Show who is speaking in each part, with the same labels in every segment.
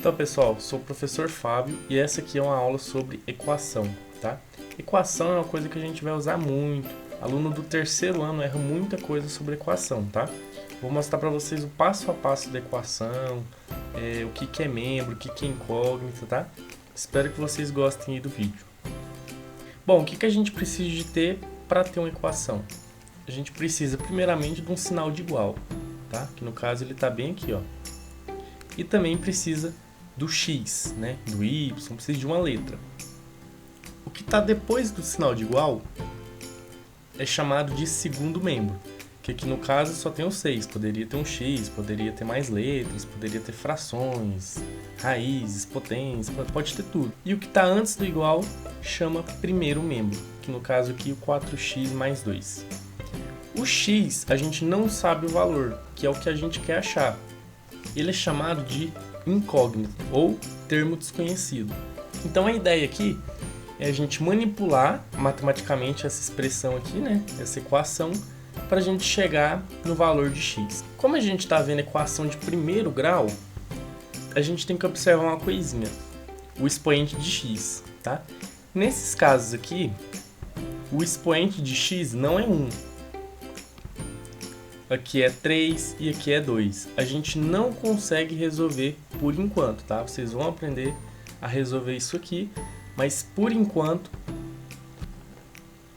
Speaker 1: Então, pessoal, sou o professor Fábio e essa aqui é uma aula sobre equação, tá? Equação é uma coisa que a gente vai usar muito. Aluno do terceiro ano erra muita coisa sobre equação, tá? Vou mostrar para vocês o passo a passo da equação, o que é membro, o que é incógnita, tá? Espero que vocês gostem aí do vídeo. Bom, o que a gente precisa de ter para ter uma equação? A gente precisa primeiramente de um sinal de igual, tá? Que no caso ele está bem aqui, ó. E também precisa do x, né? Do y, precisa de uma letra. O que está depois do sinal de igual é chamado de segundo membro, que aqui no caso só tem o 6, poderia ter um x, poderia ter mais letras, poderia ter frações, raízes, potências, pode ter tudo. E o que está antes do igual chama primeiro membro, que no caso aqui o 4x mais 2. O x a gente não sabe o valor, que é o que a gente quer achar. Ele é chamado de incógnito ou termo desconhecido. Então a ideia aqui é a gente manipular matematicamente essa expressão aqui, né? Essa equação, para a gente chegar no valor de x. Como a gente está vendo a equação de primeiro grau, a gente tem que observar uma coisinha, o expoente de x, tá? Nesses casos aqui, o expoente de x não é 1. Aqui é 3 e aqui é 2. A gente não consegue resolver por enquanto, tá? Vocês vão aprender a resolver isso aqui, mas por enquanto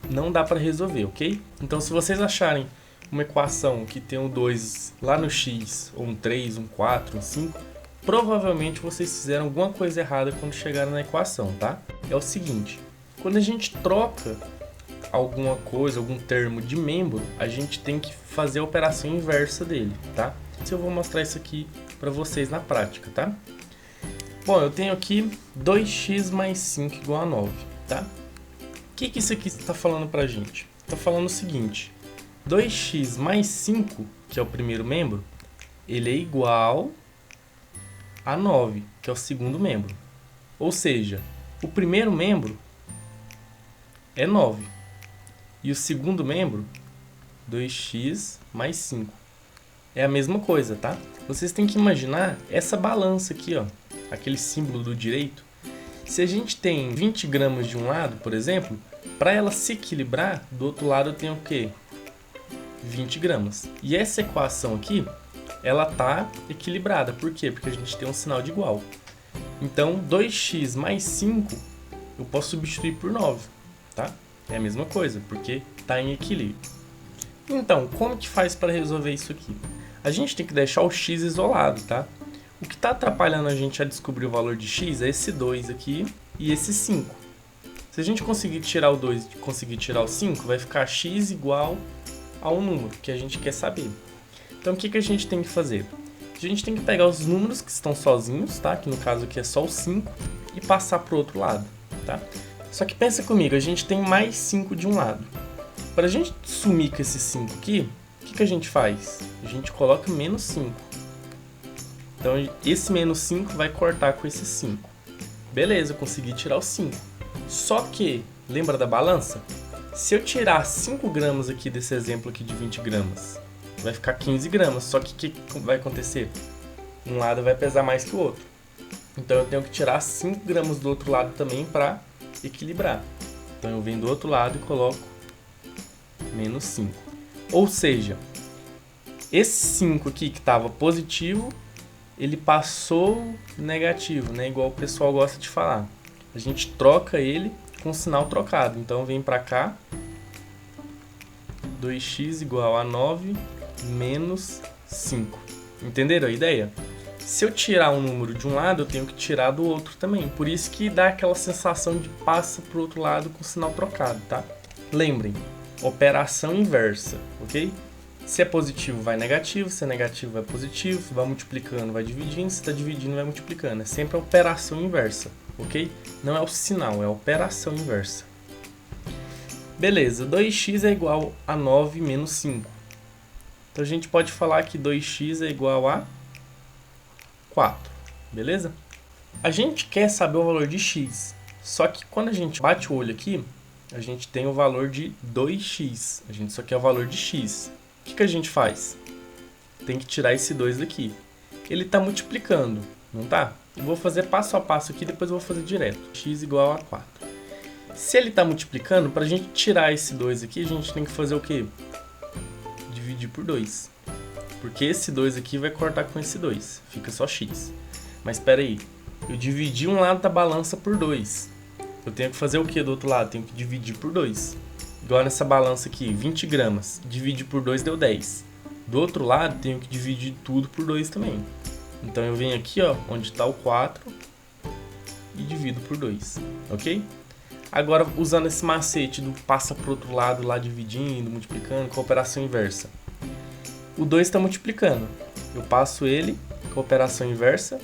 Speaker 1: não dá para resolver, ok? Então, se vocês acharem uma equação que tem um 2 lá no x, ou um 3, um 4, um 5, provavelmente vocês fizeram alguma coisa errada quando chegaram na equação, tá? É o seguinte, quando a gente troca alguma coisa, algum termo de membro, a gente tem que fazer a operação inversa dele, tá? Eu vou mostrar isso aqui para vocês na prática, tá? Bom, eu tenho aqui 2x mais 5 igual a 9, tá? O que isso aqui está falando pra gente? Está falando o seguinte, 2x mais 5, que é o primeiro membro, ele é igual a 9, que é o segundo membro. Ou seja, o primeiro membro é 9. E o segundo membro, 2x mais 5. É a mesma coisa, tá? Vocês têm que imaginar essa balança aqui, ó. Aquele símbolo do direito. Se a gente tem 20 gramas de um lado, por exemplo, para ela se equilibrar, do outro lado eu tenho o quê? 20 gramas. E essa equação aqui, ela tá equilibrada. Por quê? Porque a gente tem um sinal de igual. Então, 2x mais 5, eu posso substituir por 9, tá? É a mesma coisa, porque está em equilíbrio. Então, como que faz para resolver isso aqui? A gente tem que deixar o x isolado, tá? O que está atrapalhando a gente a descobrir o valor de x é esse 2 aqui e esse 5. Se a gente conseguir tirar o 2 e conseguir tirar o 5, vai ficar x igual a um número que a gente quer saber. Então, o que a gente tem que fazer? A gente tem que pegar os números que estão sozinhos, tá? Que no caso aqui é só o 5, e passar para o outro lado, tá? Só que pensa comigo, a gente tem mais 5 de um lado. Para a gente sumir com esse 5 aqui, o que a gente faz? A gente coloca menos 5. Então, esse menos 5 vai cortar com esse 5. Beleza, eu consegui tirar o 5. Só que, lembra da balança? Se eu tirar 5 gramas aqui desse exemplo aqui de 20 gramas, vai ficar 15 gramas. Só que o que vai acontecer? Um lado vai pesar mais que o outro. Então, eu tenho que tirar 5 gramas do outro lado também para equilibrar. Então eu venho do outro lado e coloco menos 5. Ou seja, esse 5 aqui que estava positivo, ele passou negativo, né? Igual o pessoal gosta de falar. A gente troca ele com o sinal trocado. Então vem para cá, 2x igual a 9 menos 5. Entenderam a ideia? Se eu tirar um número de um lado, eu tenho que tirar do outro também. Por isso que dá aquela sensação de passa para o outro lado com o sinal trocado, tá? Lembrem, operação inversa, ok? Se é positivo, vai negativo. Se é negativo, vai positivo. Se vai multiplicando, vai dividindo. Se está dividindo, vai multiplicando. É sempre a operação inversa, ok? Não é o sinal, é a operação inversa. Beleza, 2x é igual a 9 menos 5. Então a gente pode falar que 2x é igual a 4, beleza? A gente quer saber o valor de x, só que quando a gente bate o olho aqui, a gente tem o valor de 2x, a gente só quer o valor de x. O que a gente faz? Tem que tirar esse 2 daqui. Ele está multiplicando, não tá? Eu vou fazer passo a passo aqui, depois eu vou fazer direto. X igual a 4. Se ele está multiplicando, para a gente tirar esse 2 aqui, a gente tem que fazer o quê? Dividir por 2. Porque esse 2 aqui vai cortar com esse 2. Fica só x. Mas espera aí. Eu dividi um lado da balança por 2. Eu tenho que fazer o que do outro lado? Tenho que dividir por 2. Igual nessa balança aqui, 20 gramas. Divide por 2 deu 10. Do outro lado, tenho que dividir tudo por 2 também. Então eu venho aqui, ó, onde está o 4 e divido por 2. Ok? Agora, usando esse macete do passa para o outro lado, lá dividindo, multiplicando, com a operação inversa. O 2 está multiplicando. Eu passo ele com a operação inversa,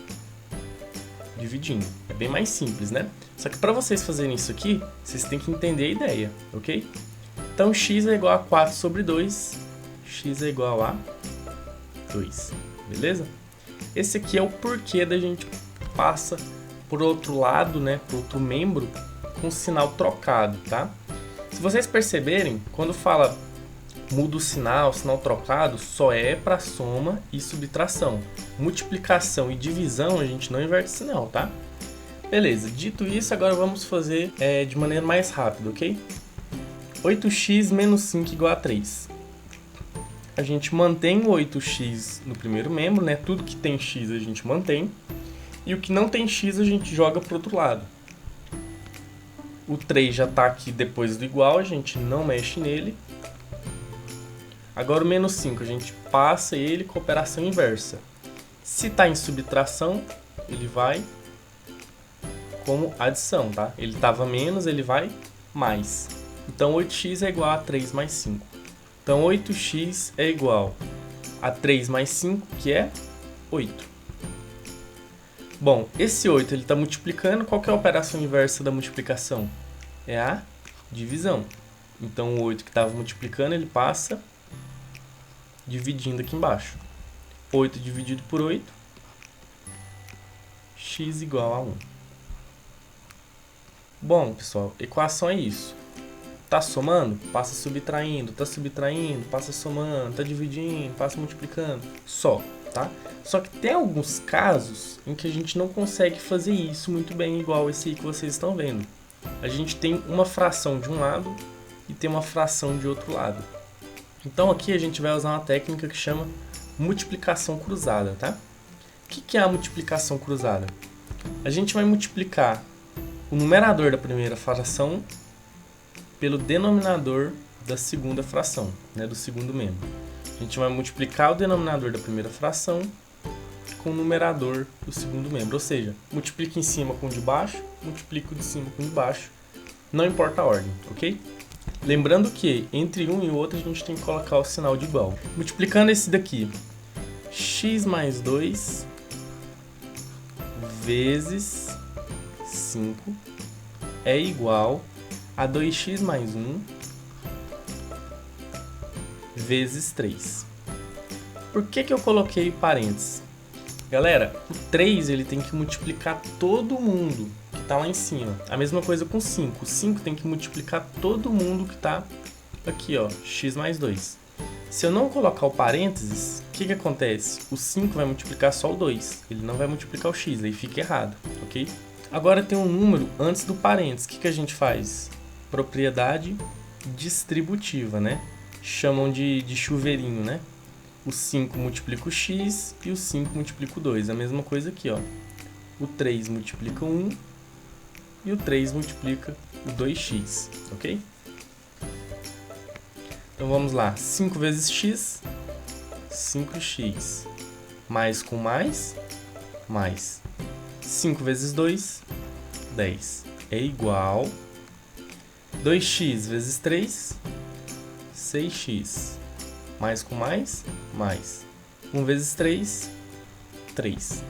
Speaker 1: dividindo. É bem mais simples, né? Só que para vocês fazerem isso aqui, vocês têm que entender a ideia, ok? Então, x é igual a 4 sobre 2. X é igual a 2. Beleza? Esse aqui é o porquê da gente passa por outro lado, né? Por outro membro, com sinal trocado, tá? Se vocês perceberem, quando fala muda o sinal trocado, só é para soma e subtração. Multiplicação e divisão, a gente não inverte sinal, tá? Beleza, dito isso, agora vamos fazer de maneira mais rápida, ok? 8x menos 5 igual a 3. A gente mantém o 8x no primeiro membro, né? Tudo que tem x a gente mantém. E o que não tem x a gente joga para o outro lado. O 3 já está aqui depois do igual, a gente não mexe nele. Agora o menos 5, a gente passa ele com operação inversa. Se está em subtração, ele vai como adição, tá? Ele estava menos, ele vai mais. Então 8x é igual a 3 mais 5. Então 8x é igual a 3 mais 5, que é 8. Bom, esse 8 ele está multiplicando. Qual que é a operação inversa da multiplicação? É a divisão. Então o 8 que estava multiplicando, ele passa dividindo aqui embaixo. 8 dividido por 8, x igual a 1. Bom, pessoal, equação é isso. Tá somando? Passa subtraindo. Tá subtraindo? Passa somando. Tá dividindo? Passa multiplicando. Só, tá? Só que tem alguns casos em que a gente não consegue fazer isso muito bem, igual esse aí que vocês estão vendo. A gente tem uma fração de um lado e tem uma fração de outro lado. Então aqui a gente vai usar uma técnica que chama multiplicação cruzada, tá? O que é a multiplicação cruzada? A gente vai multiplicar o numerador da primeira fração pelo denominador da segunda fração, né, do segundo membro. A gente vai multiplicar o denominador da primeira fração com o numerador do segundo membro, ou seja, multiplica em cima com o de baixo, multiplica o de cima com o de baixo, não importa a ordem, ok? Lembrando que entre um e o outro a gente tem que colocar o sinal de igual. Multiplicando esse daqui, x mais 2 vezes 5 é igual a 2x mais 1 vezes 3. Por que eu coloquei parênteses? Galera, o 3 ele tem que multiplicar todo mundo que está lá em cima. A mesma coisa com 5. O 5 tem que multiplicar todo mundo que está aqui, ó, x mais 2. Se eu não colocar o parênteses, o que acontece? O 5 vai multiplicar só o 2. Ele não vai multiplicar o x, aí fica errado, ok? Agora tem um número antes do parênteses. O que a gente faz? Propriedade distributiva, né? Chamam de chuveirinho, né? O 5 multiplica o x e o 5 multiplica o 2. A mesma coisa aqui, ó. O 3 multiplica o 1 e o 3 multiplica o 2x, ok? Então vamos lá. 5 vezes x, 5x. Mais com mais, mais. 5 vezes 2, 10. É igual 2x vezes 3, 6x. Mais com mais, mais. 1 vezes 3, 3.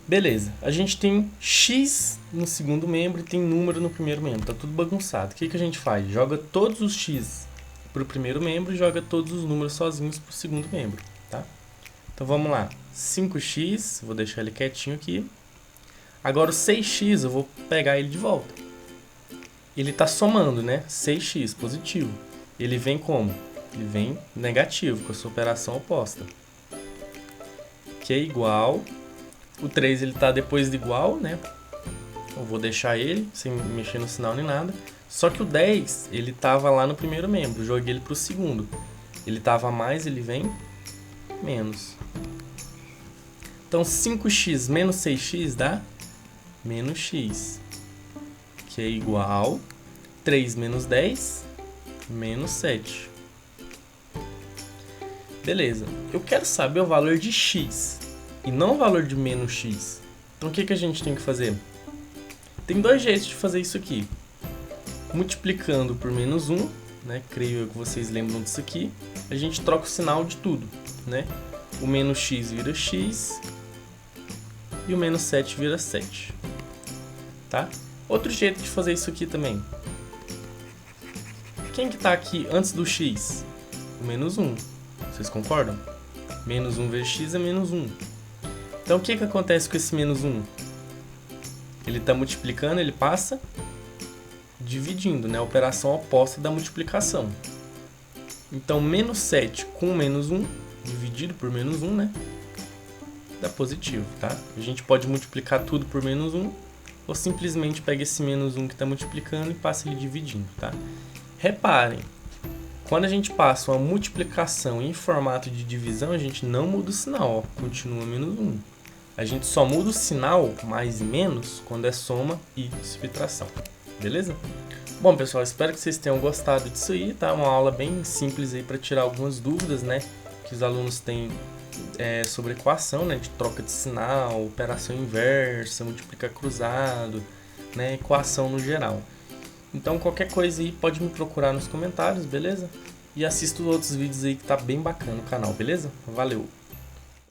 Speaker 1: Beleza, a gente tem x no segundo membro e tem número no primeiro membro. Tá tudo bagunçado. O que a gente faz? Joga todos os x para o primeiro membro e joga todos os números sozinhos para o segundo membro, tá? Então vamos lá. 5x, vou deixar ele quietinho aqui. Agora o 6x eu vou pegar ele de volta. Ele está somando, né? 6x positivo. Ele vem como? Ele vem negativo, com a sua operação oposta. Que é igual O 3 ele tá depois do igual, né? Eu vou deixar ele, sem mexer no sinal nem nada. Só que o 10, ele tava lá no primeiro membro, joguei ele pro segundo. Ele tava a mais, ele vem menos. Então 5x menos 6x dá menos x, que é igual 3 menos 10, menos 7. Beleza, eu quero saber o valor de x e não o valor de menos x. Então o que a gente tem que fazer? Tem dois jeitos de fazer isso aqui. Multiplicando por menos 1, né? Creio que vocês lembram disso aqui. A gente troca o sinal de tudo, né? O menos x vira x e o menos 7 vira 7. Tá? Outro jeito de fazer isso aqui também. Quem que tá aqui antes do x? O menos 1. Vocês concordam? Menos 1 vezes x é menos 1. Então o que acontece com esse menos 1? Ele está multiplicando, ele passa dividindo, né? A operação oposta da multiplicação. Então menos 7 com menos 1, dividido por menos 1, né? Dá positivo, tá? A gente pode multiplicar tudo por menos 1, ou simplesmente pega esse menos 1 que está multiplicando e passa ele dividindo, tá? Reparem, quando a gente passa uma multiplicação em formato de divisão, a gente não muda o sinal, ó, continua menos 1. A gente só muda o sinal, mais e menos, quando é soma e subtração, beleza? Bom, pessoal, espero que vocês tenham gostado disso aí, tá? Uma aula bem simples aí para tirar algumas dúvidas, né? Que os alunos têm sobre equação, né? De troca de sinal, operação inversa, multiplicar cruzado, né? Equação no geral. Então, qualquer coisa aí pode me procurar nos comentários, beleza? E assista os outros vídeos aí que tá bem bacana no canal, beleza? Valeu!